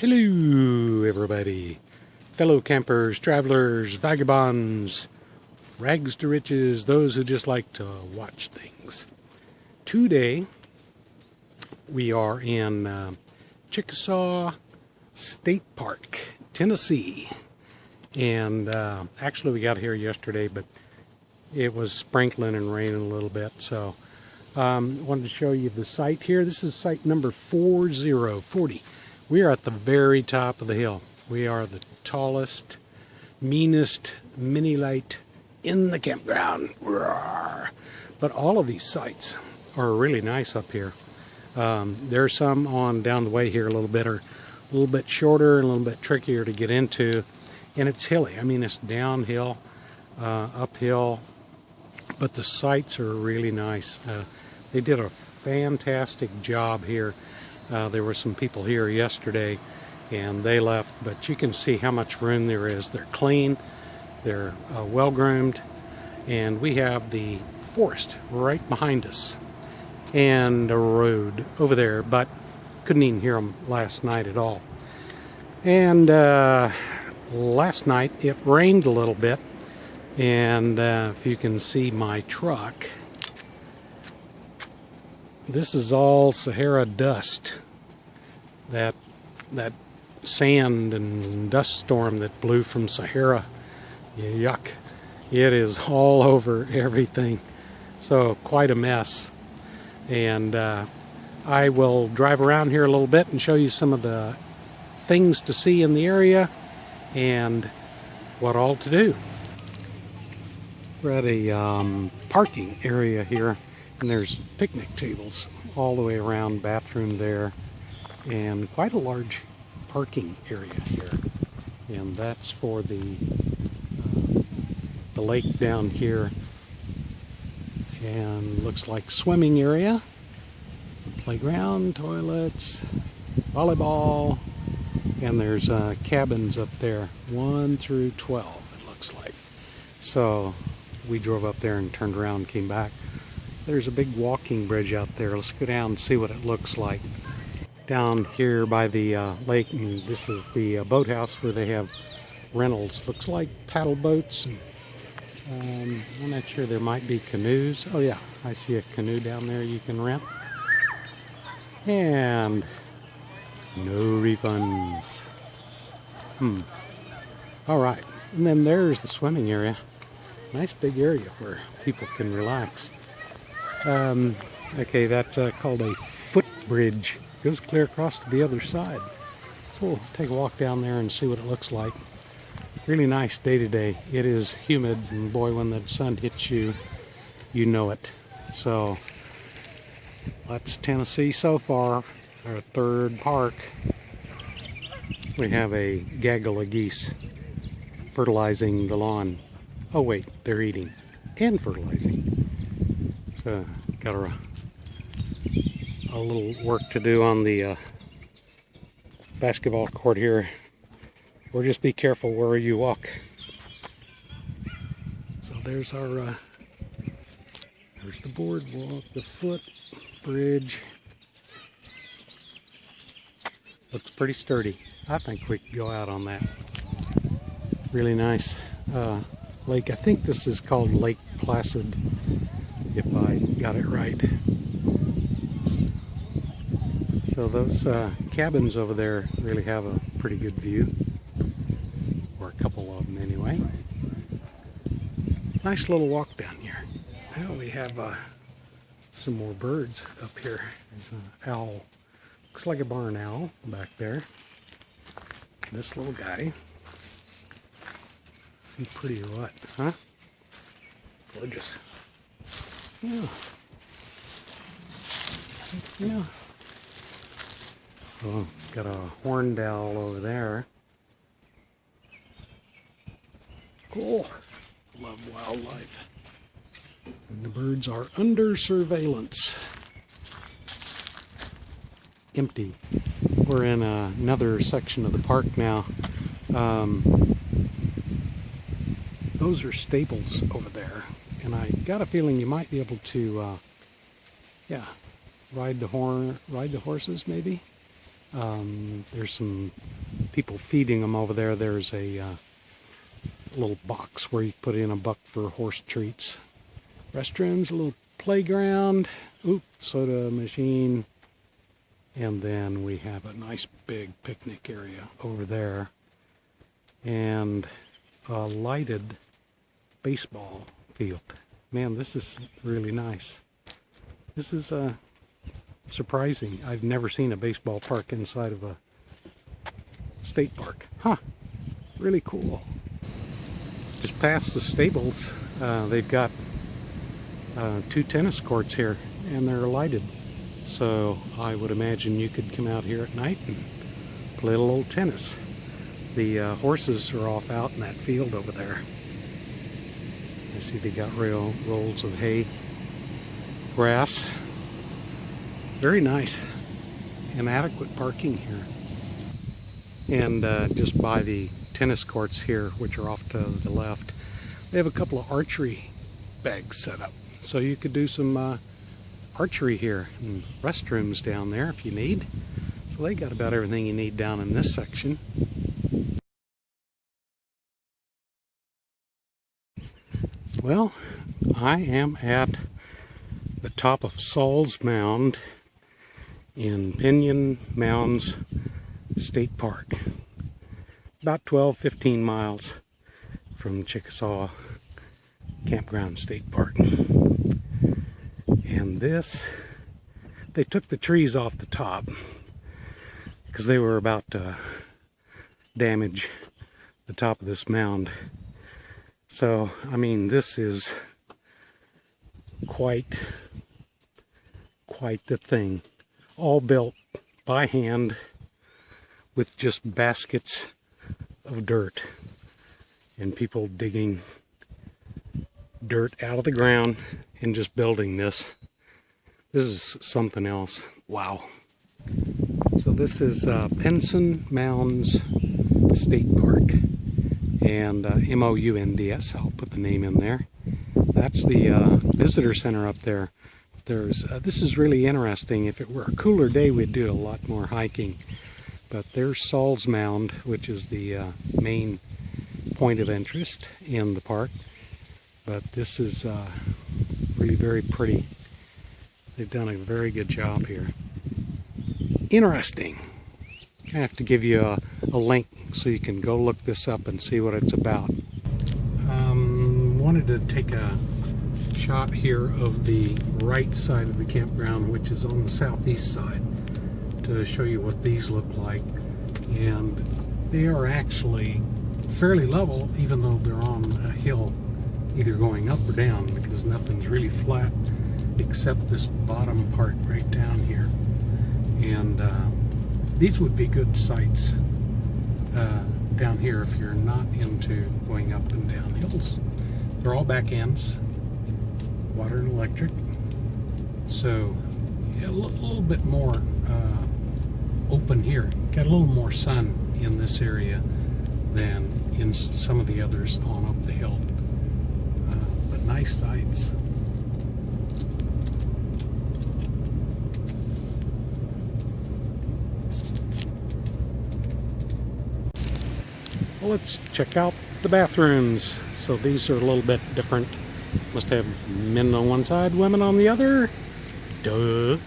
Hello everybody, fellow campers, travelers, vagabonds, rags to riches, those who just like to watch things. Today we are in Chickasaw State Park, Tennessee, and actually we got here yesterday, but it was sprinkling and raining a little bit, so wanted to show you the site here. This is site number 4040. We are at the very top of the hill. We are the tallest, meanest mini light in the campground. Roar. But all of these sites are really nice up here. There are some on down the way here a little bit shorter and a little bit trickier to get into, and it's hilly. I mean, it's downhill, uphill, but the sites are really nice. They did a fantastic job here. There were some people here yesterday and they left, but you can see how much room there is. They're clean, they're well groomed, and we have the forest right behind us and a road over there, but couldn't even hear them last night at all. And last night it rained a little bit, and if you can see my truck, this is all Sahara dust. That sand and dust storm that blew from Sahara. Yuck. It is all over everything. So quite a mess. And I will drive around here a little bit and show you some of the things to see in the area and what all to do. We're at a parking area here, and there's picnic tables all the way around, bathroom there, and quite a large parking area here. And that's for the lake down here, and looks like swimming area, playground, toilets, volleyball, and there's cabins up there, 1 through 12 it looks like. So we drove up there and turned around and came back. There's a big walking bridge out there. Let's go down and see what it looks like. Down here by the lake, and this is the boathouse where they have rentals. Looks like paddle boats. And, I'm not sure, there might be canoes. Oh yeah, I see a canoe down there you can rent. And no refunds. Alright, and then there's the swimming area. Nice big area where people can relax. Okay, that's called a footbridge. Goes clear across to the other side. So we'll take a walk down there and see what it looks like. Really nice day today. It is humid, and boy, when the sun hits you, you know it. So that's Tennessee so far. Our third park. We have a gaggle of geese fertilizing the lawn. Oh wait, they're eating and fertilizing. So got a little work to do on the basketball court here. Or just be careful where you walk. So there's our there's the boardwalk, the footbridge. Looks pretty sturdy. I think we could go out on that. Really nice lake. I think this is called Lake Placid, if I got it right. So those cabins over there really have a pretty good view, or a couple of them anyway. Nice little walk down here. Now we have some more birds up here. There's an owl. Looks like a barn owl back there. This little guy. Is he pretty or what? Huh? Gorgeous. Yeah. Yeah. Oh, got a horned owl over there. Cool. Love wildlife. And the birds are under surveillance. Empty. We're in another section of the park now. Those are stables over there, and I got a feeling you might be able to, yeah, ride the horses maybe. There's some people feeding them over there. There's a little box where you put in a buck for horse treats. Restrooms, a little playground, soda machine, and then we have a nice big picnic area over there, and a lighted baseball field. Man, this is really nice. This is surprising. I've never seen a baseball park inside of a state park. Huh, really cool. Just past the stables, they've got 2 tennis courts here, and they're lighted. So I would imagine you could come out here at night and play a little tennis. The horses are off out in that field over there. I see they got rolls of hay, grass. Very nice and adequate parking here. And just by the tennis courts here, which are off to the left, they have a couple of archery bags set up. So you could do some archery here, and restrooms down there if you need. So they got about everything you need down in this section. Well, I am at the top of Saul's Mound in Pinson Mounds State Park. About 12-15 miles from Chickasaw Campground State Park. And this, they took the trees off the top because they were about to damage the top of this mound. So, I mean, this is quite the thing. All built by hand with just baskets of dirt and people digging dirt out of the ground and just building this. This is something else. Wow. So this is Pinson Mounds State Park, and M-O-U-N-D-S. I'll put the name in there. That's the visitor center up there. This is really interesting. If it were a cooler day, we'd do a lot more hiking. But there's Saul's Mound, which is the main point of interest in the park. But this is really very pretty. They've done a very good job here. Interesting. I have to give you a link so you can go look this up and see what it's about. Wanted to take a shot here of the right side of the campground, which is on the southeast side, to show you what these look like. And they are actually fairly level, even though they're on a hill, either going up or down, because nothing's really flat except this bottom part right down here. And these would be good sites down here if you're not into going up and down hills. They're all back ends, water and electric. So a little bit more open here. Got a little more sun in this area than in some of the others on up the hill. But nice sights. Well, let's check out the bathrooms. So these are a little bit different. Must have men on one side, women on the other. Duh.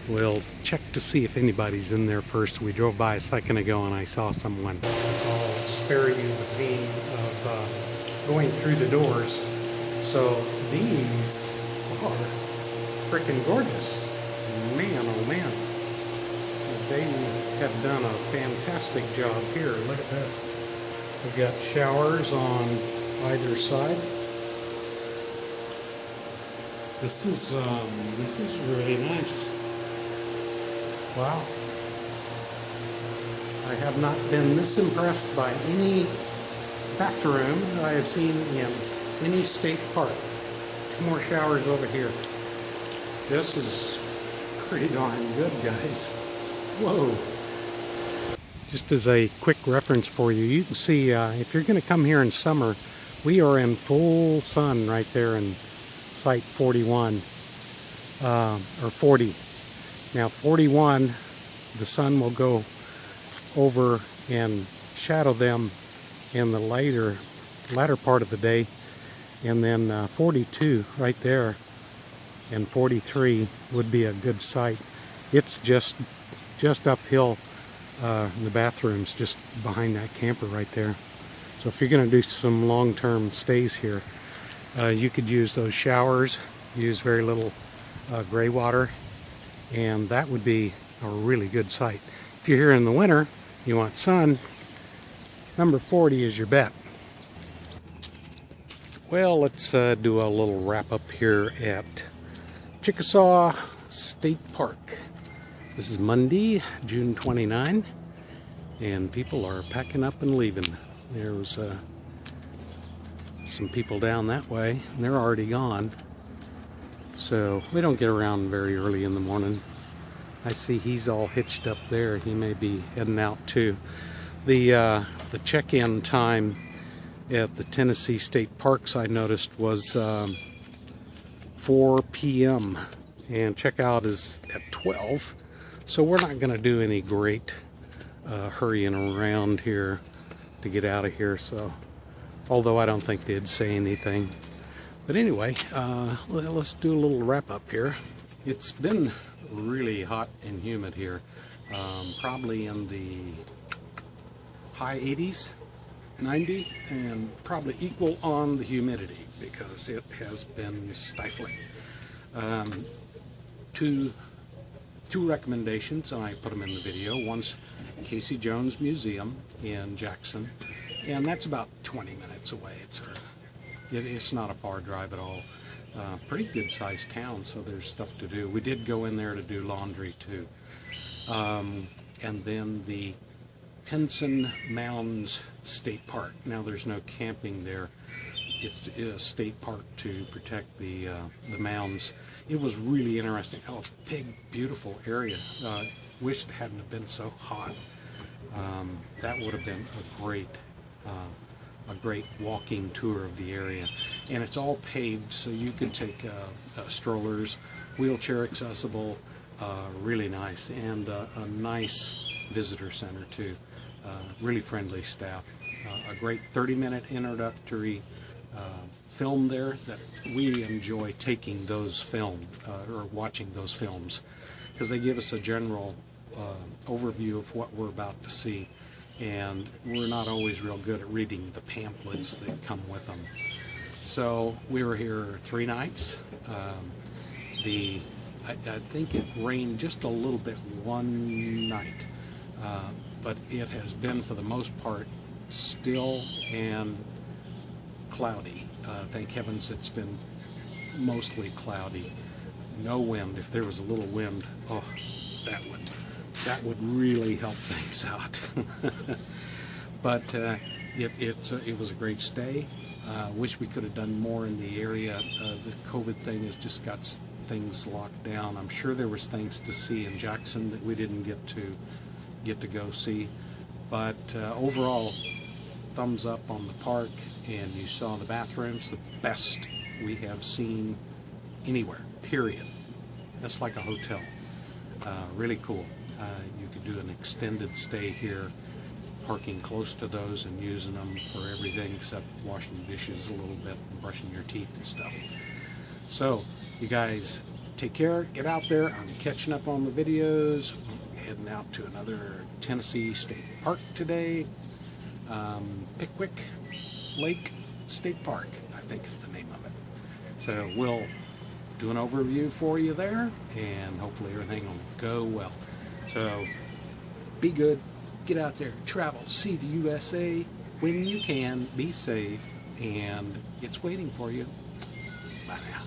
We'll check to see if anybody's in there first. We drove by a second ago and I saw someone. I'll spare you the pain of going through the doors. So these are freaking gorgeous. Man, oh man. They have done a fantastic job here. Look at this. We've got showers on either side. This is really nice. Wow. I have not been this impressed by any bathroom that I have seen in any state park. 2 more showers over here. This is pretty darn good, guys. Whoa. Just as a quick reference for you, you can see if you're going to come here in summer, we are in full sun right there in site 41, or 40. Now 41 the sun will go over and shadow them in the latter part of the day. And then 42 right there and 43 would be a good sight. It's just uphill. The bathroom's just behind that camper right there. So if you're going to do some long-term stays here, you could use those showers, use very little gray water, and that would be a really good sight. If you're here in the winter, you want sun, number 40 is your bet. Well, let's do a little wrap up here at Chickasaw State Park. This is Monday, June 29, and people are packing up and leaving. There's some people down that way, and they're already gone. So we don't get around very early in the morning. I see he's all hitched up there. He may be heading out too. The check-in time at the Tennessee State Parks, I noticed, was 4 p.m. and checkout is at 12. So we're not going to do any great hurrying around here to get out of here. So, although I don't think they'd say anything. But anyway, let's do a little wrap up here. It's been really hot and humid here, probably in the high 80s, 90, and probably equal on the humidity because it has been stifling. Two recommendations, and I put them in the video. One's Casey Jones Museum in Jackson, and that's about 20 minutes away. It's not a far drive at all. Pretty good sized town, so there's stuff to do. We did go in there to do laundry too. And then the Pinson Mounds State Park. Now there's no camping there. It's a state park to protect the mounds. It was really interesting. Oh, big, beautiful area. Wish it hadn't have been so hot. That would have been a great walking tour of the area. And it's all paved, so you can take strollers, wheelchair accessible, really nice, and a nice visitor center too. Really friendly staff. A great 30-minute introductory film there that we enjoy taking those or watching those films, because they give us a general overview of what we're about to see, and we're not always real good at reading the pamphlets that come with them. So we were here 3 nights. I think it rained just a little bit one night, but it has been for the most part still and cloudy. Thank heavens it's been mostly cloudy. No wind. If there was a little wind, oh, that would really help things out. But it was a great stay. Wish we could have done more in the area. The COVID thing has just got things locked down. I'm sure there was things to see in Jackson that we didn't get to go see. But overall, thumbs up on the park, and you saw the bathrooms, the best we have seen anywhere, period. That's like a hotel. Really cool. You could do an extended stay here, parking close to those and using them for everything except washing dishes a little bit and brushing your teeth and stuff. So, you guys take care, get out there. I'm catching up on the videos. Heading out to another Tennessee State Park today. Pickwick Lake State Park, I think is the name of it. So we'll do an overview for you there, and hopefully everything will go well. So be good, get out there, travel, see the USA when you can, be safe, and it's waiting for you. Bye now.